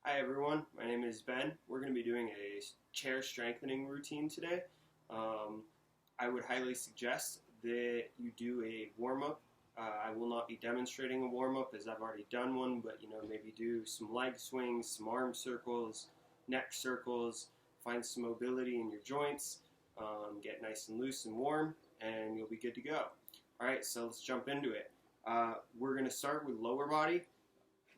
Hi everyone, my name is Ben. We're going to be doing a chair strengthening routine today. Um, I would highly suggest that you do a warm-up. I will not be demonstrating a warm-up as I've already done one, but maybe do some leg swings, some arm circles, neck circles, find some mobility in your joints, get nice and loose and warm, and you'll be good to go. Alright, so let's jump into it. We're going to start with lower body.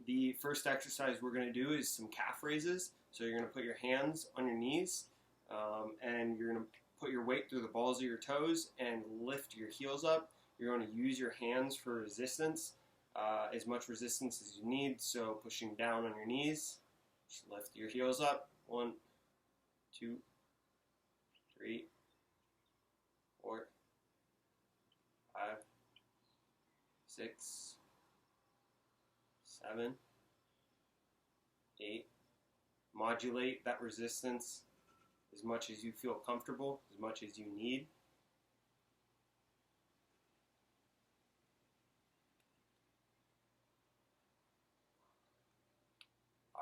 The first exercise we're going to do is some calf raises. So you're going to put your hands on your knees and you're going to put your weight through the balls of your toes and lift your heels up. You're going to use your hands for resistance, as much resistance as you need. So pushing down on your knees, just lift your heels up. 1, 2, 3, 4, 5, 6, 7, 8. Modulate that resistance as much as you feel comfortable, as much as you need.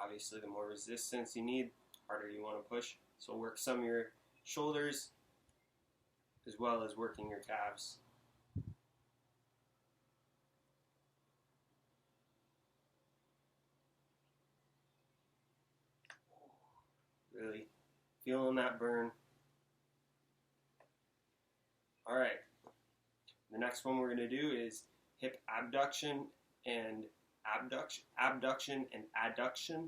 Obviously, the more resistance you need, the harder you want to push. So work some of your shoulders as well as working your calves. Really feeling that burn. All right. The next one we're going to do is hip abduction and abduction and adduction.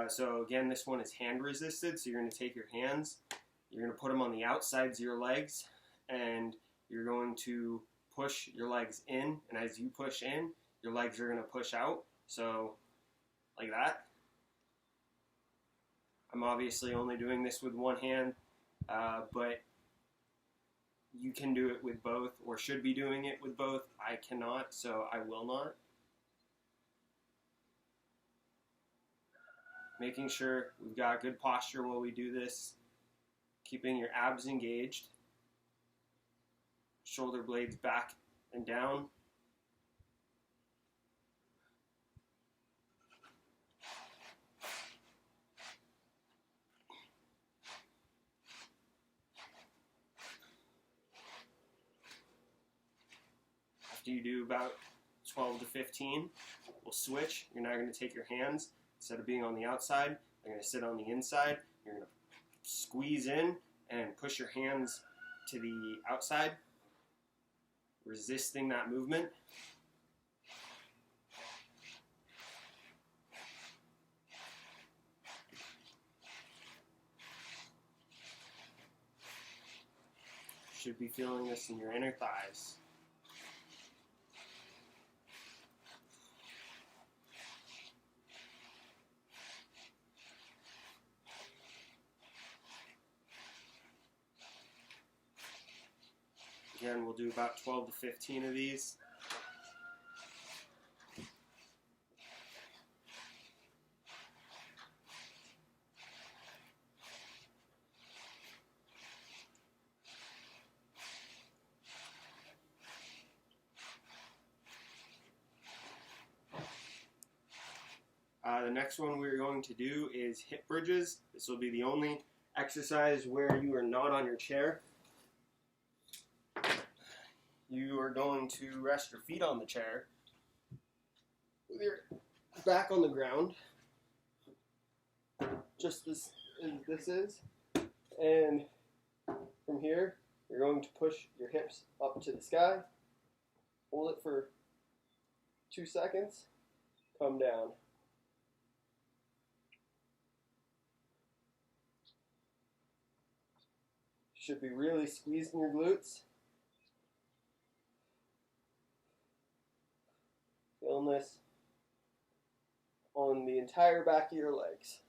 So again, this one is hand resisted. So you're going to take your hands, you're going to put them on the outsides of your legs, and you're going to push your legs in. And as you push in, your legs are going to push out. So like that. I'm obviously only doing this with one hand, but you can do it with both, or should be doing it with both. I cannot, so I will not. Making sure we've got good posture while we do this, keeping your abs engaged, shoulder blades back and down. After you do about 12 to 15, we'll switch. You're now going to take your hands, instead of being on the outside, you're going to sit on the inside. You're going to squeeze in and push your hands to the outside, resisting that movement. Should be feeling this in your inner thighs. Again, we'll do about 12 to 15 of these. The next one we're going to do is hip bridges. This will be the only exercise where you are not on your chair. You are going to rest your feet on the chair with your back on the ground, just as this is. And from here, you're going to push your hips up to the sky, hold it for 2 seconds, come down. Should be really squeezing your glutes. Feeling this on the entire back of your legs.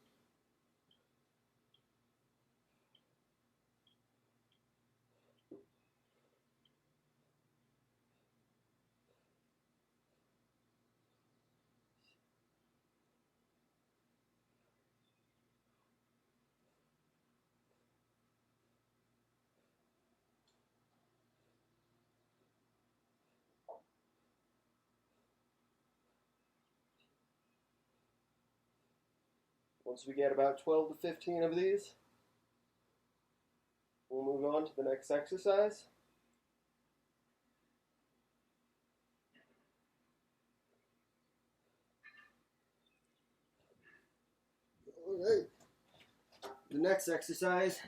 Once we get about 12 to 15 of these, we'll move on to the next exercise. Alright, the next exercise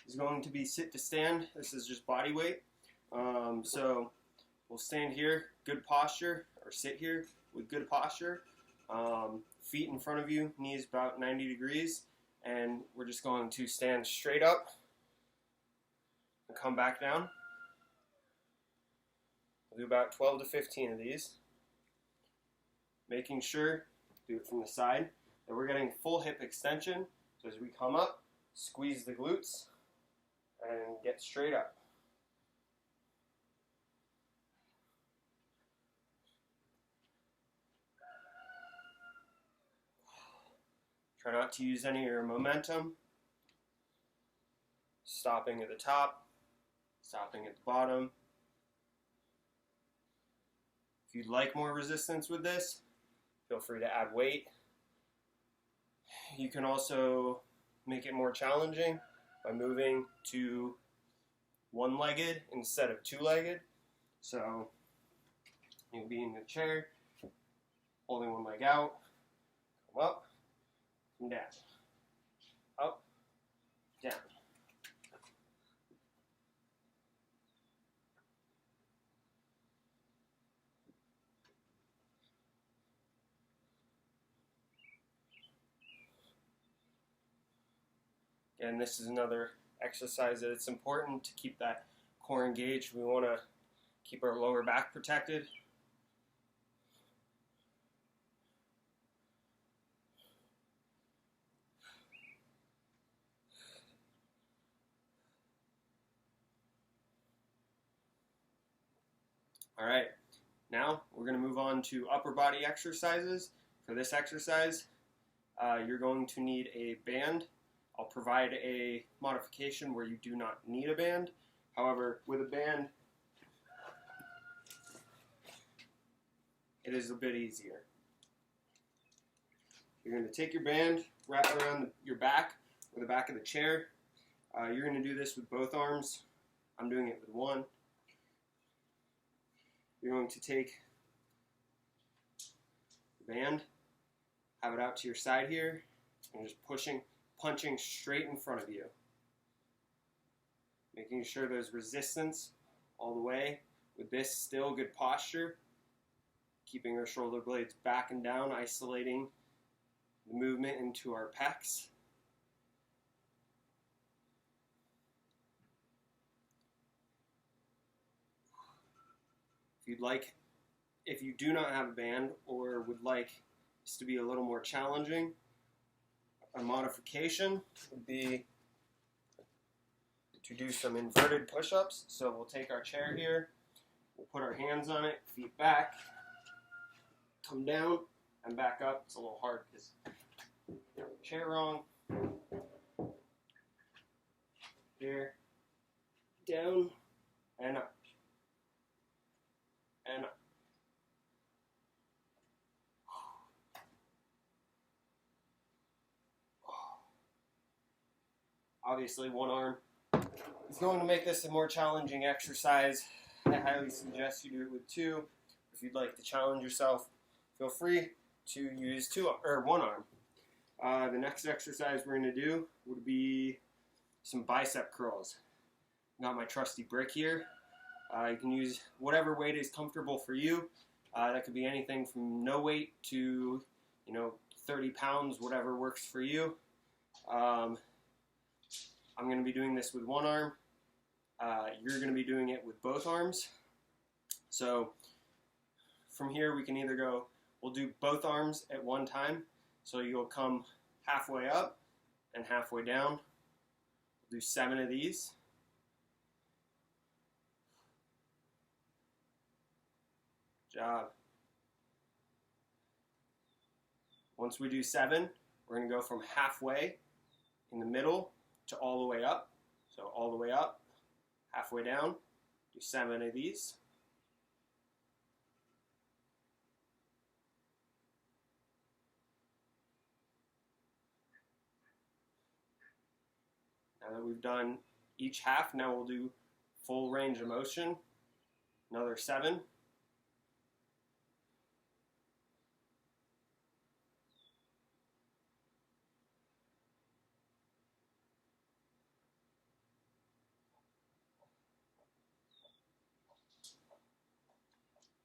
is going to be sit to stand. This is just body weight. So we'll stand here, good posture, or sit here with good posture. Feet in front of you, knees about 90 degrees, and we're just going to stand straight up and come back down. We'll do about 12 to 15 of these. Making sure, do it from the side, that we're getting full hip extension. So as we come up, squeeze the glutes and get straight up. Try not to use any of your momentum. Stopping at the top, stopping at the bottom. If you'd like more resistance with this, feel free to add weight. You can also make it more challenging by moving to one-legged instead of two-legged. So you'll be in the chair, holding one leg out, come up, and down, up, down. And this is another exercise that it's important to keep that core engaged. We want to keep our lower back protected. All right, now we're going to move on to upper body exercises. For this exercise, you're going to need a band. I'll provide a modification where you do not need a band. However, with a band, it is a bit easier. You're going to take your band, wrap it around your back or the back of the chair. You're going to do this with both arms. I'm doing it with one. You're going to take the band, have it out to your side here, and just punching straight in front of you. Making sure there's resistance all the way. With this, still good posture. Keeping our shoulder blades back and down, isolating the movement into our pecs. If you do not have a band or would like this to be a little more challenging, a modification would be to do some inverted push-ups. So we'll take our chair here, we'll put our hands on it, feet back, come down and back up. It's a little hard because chair wrong. Here, down and up. And obviously one arm is going to make this a more challenging exercise. I highly suggest you do it with two. If you'd like to challenge yourself, feel free to use one arm. The next exercise we're going to do would be some bicep curls. Got my trusty brick here. You can use whatever weight is comfortable for you. That could be anything from no weight to 30 pounds, whatever works for you. I'm going to be doing this with one arm. You're going to be doing it with both arms. So from here we can either we'll do both arms at one time. So you'll come halfway up and halfway down. We'll do 7 of these. Job. Once we do 7, we're going to go from halfway in the middle to all the way up. So all the way up, halfway down, do 7 of these. Now that we've done each half, now we'll do full range of motion. Another 7.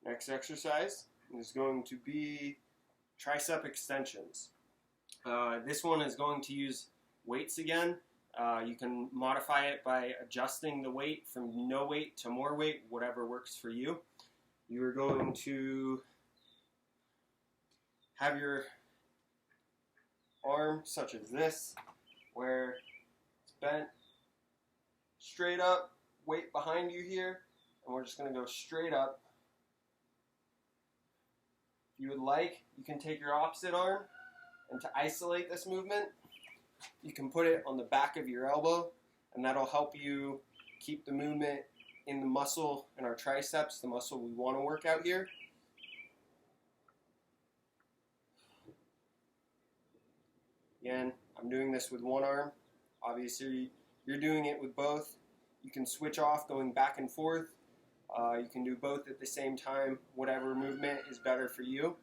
Next exercise is going to be tricep extensions. This one is going to use weights again. You can modify it by adjusting the weight from no weight to more weight, whatever works for you. You're going to have your arm such as this, where it's bent straight up, weight behind you here, and we're just going to go straight up. If you would like, you can take your opposite arm, and to isolate this movement, you can put it on the back of your elbow, and that'll help you keep the movement in the muscle in our triceps, the muscle we want to work out here. Again, I'm doing this with one arm. Obviously, you're doing it with both. You can switch off going back and forth. You can do both at the same time, whatever movement is better for you.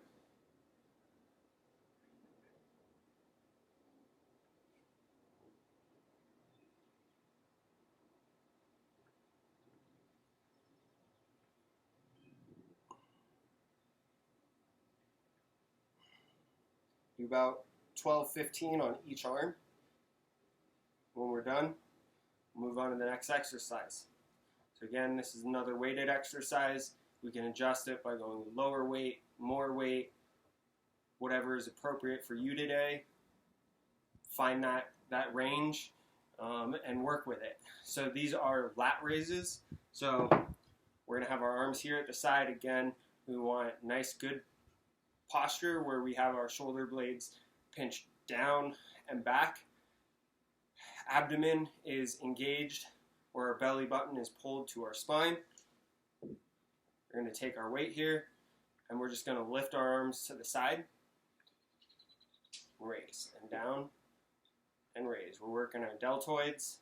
Do about 12, 15 on each arm. When we're done, we'll move on to the next exercise. So again, this is another weighted exercise. We can adjust it by going lower weight, more weight, whatever is appropriate for you today. Find that range and work with it. So these are lat raises. So we're going to have our arms here at the side. Again, we want nice, good posture where we have our shoulder blades pinched down and back. Abdomen is engaged where our belly button is pulled to our spine. We're going to take our weight here and we're just going to lift our arms to the side, raise, and down and raise. We're working our deltoids.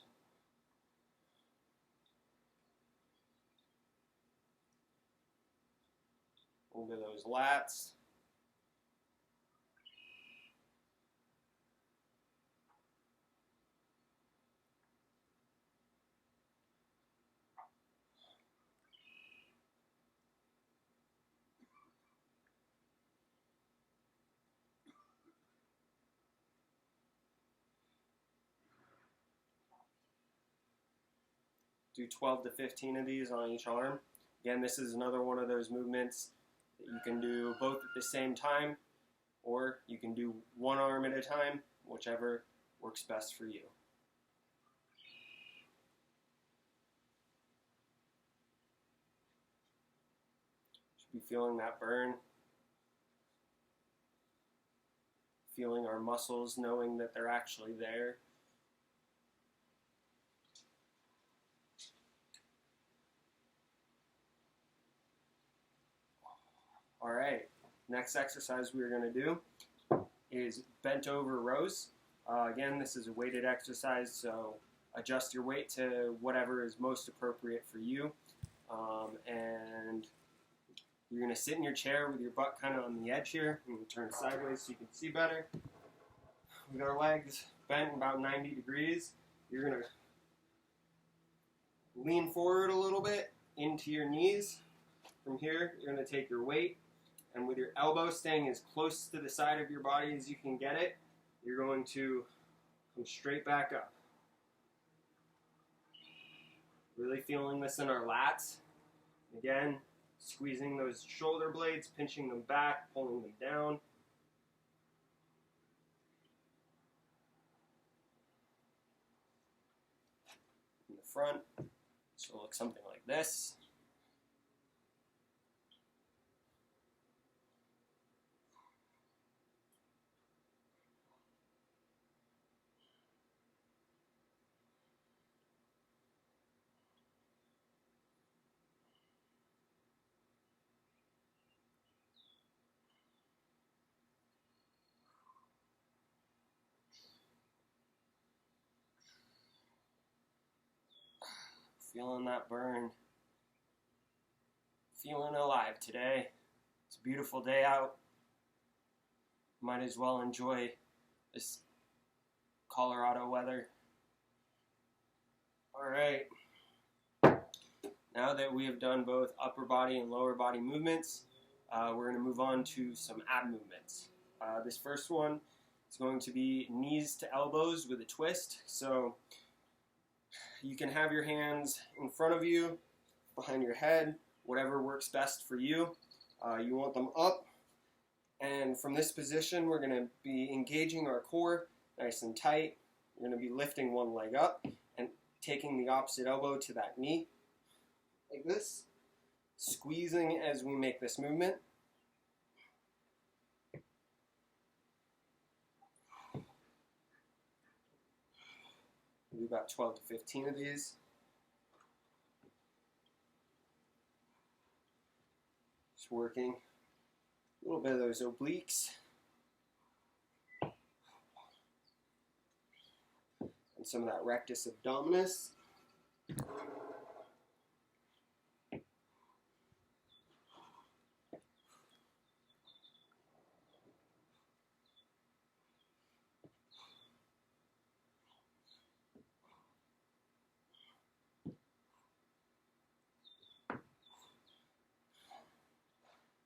Over those lats. Do 12 to 15 of these on each arm. Again, this is another one of those movements that you can do both at the same time, or you can do one arm at a time, whichever works best for you. Should be feeling that burn. Feeling our muscles, knowing that they're actually there. All right, next exercise we're going to do is bent over rows. Again, this is a weighted exercise, so adjust your weight to whatever is most appropriate for you. And you're going to sit in your chair with your butt kind of on the edge here. I'm going to turn sideways so you can see better. We've got our legs bent about 90 degrees. You're going to lean forward a little bit into your knees. From here, you're going to take your weight, and with your elbow staying as close to the side of your body as you can get it, you're going to come straight back up. Really feeling this in our lats. Again, squeezing those shoulder blades, pinching them back, pulling them down. In the front, this will look something like this. Feeling that burn. Feeling alive today. It's a beautiful day out. Might as well enjoy this Colorado weather. Alright. Now that we have done both upper body and lower body movements, we're going to move on to some ab movements. This first one is going to be knees to elbows with a twist. So you can have your hands in front of you, behind your head, whatever works best for you. You want them up, and from this position we're going to be engaging our core nice and tight. We're going to be lifting one leg up and taking the opposite elbow to that knee, like this, squeezing as we make this movement. We'll do about 12 to 15 of these. Just working a little bit of those obliques. And some of that rectus abdominis.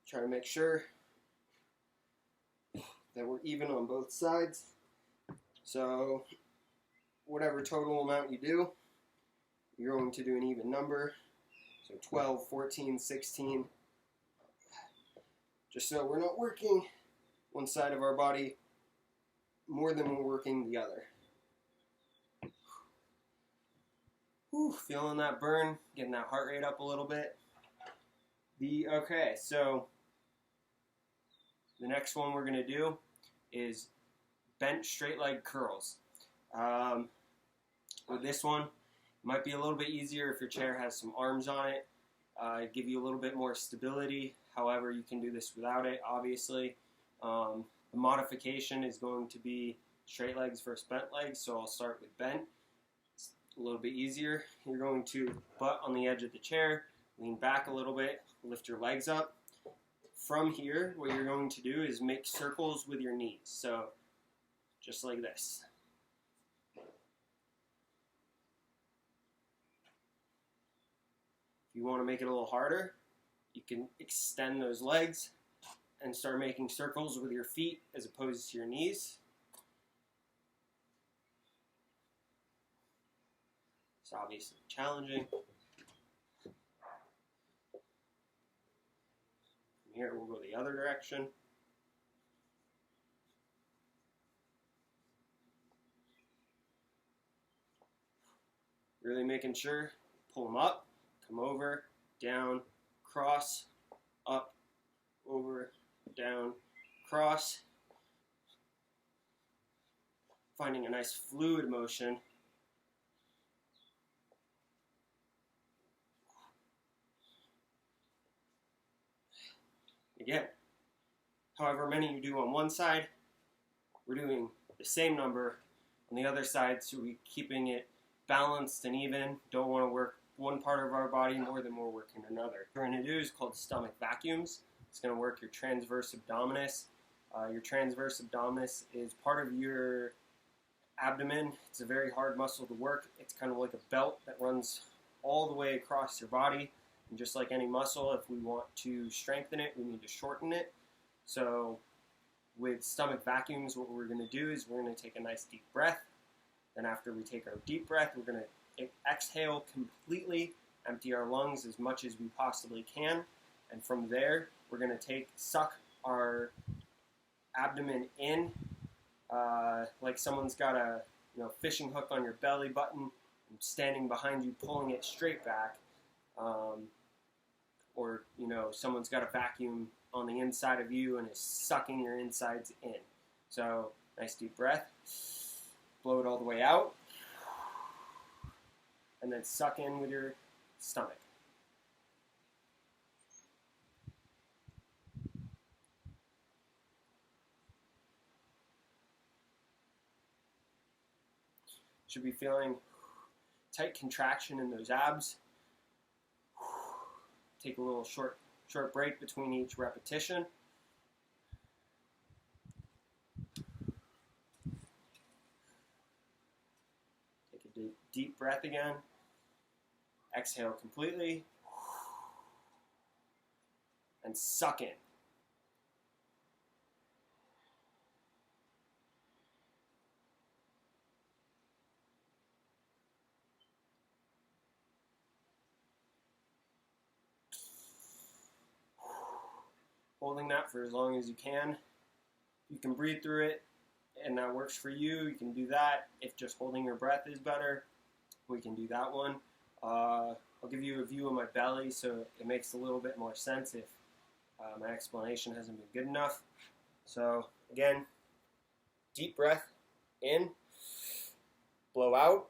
Try to make sure that we're even on both sides. So whatever total amount you do, you're going to do an even number. So 12, 14, 16. Just so we're not working one side of our body more than we're working the other. Whew, feeling that burn, getting that heart rate up a little bit. Okay, so the next one we're going to do is bench straight leg curls. With this one, it might be a little bit easier if your chair has some arms on it. Give you a little bit more stability. However, you can do this without it, obviously. The modification is going to be straight legs versus bent legs, so I'll start with bent. It's a little bit easier. You're going to butt on the edge of the chair, lean back a little bit, lift your legs up. From here, what you're going to do is make circles with your knees. So, just like this. If you want to make it a little harder, you can extend those legs and start making circles with your feet as opposed to your knees. It's obviously challenging. Here we'll go the other direction. Really making sure, pull them up, come over, down, cross, up, over, down, cross. Finding a nice fluid motion. Again, however many you do on one side, we're doing the same number on the other side, so we're keeping it balanced and even. Don't want to work one part of our body more than we're working another. What we're going to do is called stomach vacuums. It's going to work your transverse abdominis. Your transverse abdominis is part of your abdomen. It's a very hard muscle to work. It's kind of like a belt that runs all the way across your body. And just like any muscle, if we want to strengthen it, we need to shorten it. So with stomach vacuums, what we're going to do is we're going to take a nice deep breath. Then after we take our deep breath, we're going to exhale completely, empty our lungs as much as we possibly can. And from there, we're going to suck our abdomen in, like someone's got a fishing hook on your belly button and standing behind you, pulling it straight back. Or someone's got a vacuum on the inside of you and is sucking your insides in. So nice deep breath, blow it all the way out, and then suck in with your stomach. Should be feeling tight contraction in those abs. Take a little short break between each repetition. Take a deep breath again. Exhale completely. And suck in. Holding that for as long as you can. You can breathe through it, and that works for you. You can do that. If just holding your breath is better, we can do that one. I'll give you a view of my belly so it makes a little bit more sense if my explanation hasn't been good enough. So again, deep breath in, blow out,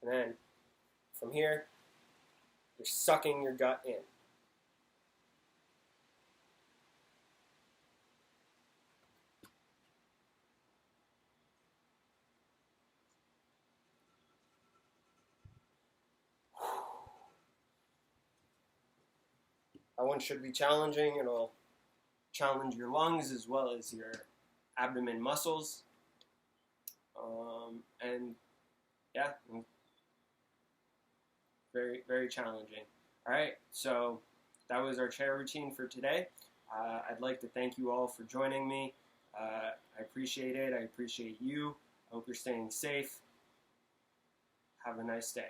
and then from here, you're sucking your gut in. That one should be challenging. It'll challenge your lungs as well as your abdomen muscles. And yeah, very, very challenging. All right, so that was our chair routine for today. I'd like to thank you all for joining me. I appreciate it. I appreciate you. I hope you're staying safe. Have a nice day.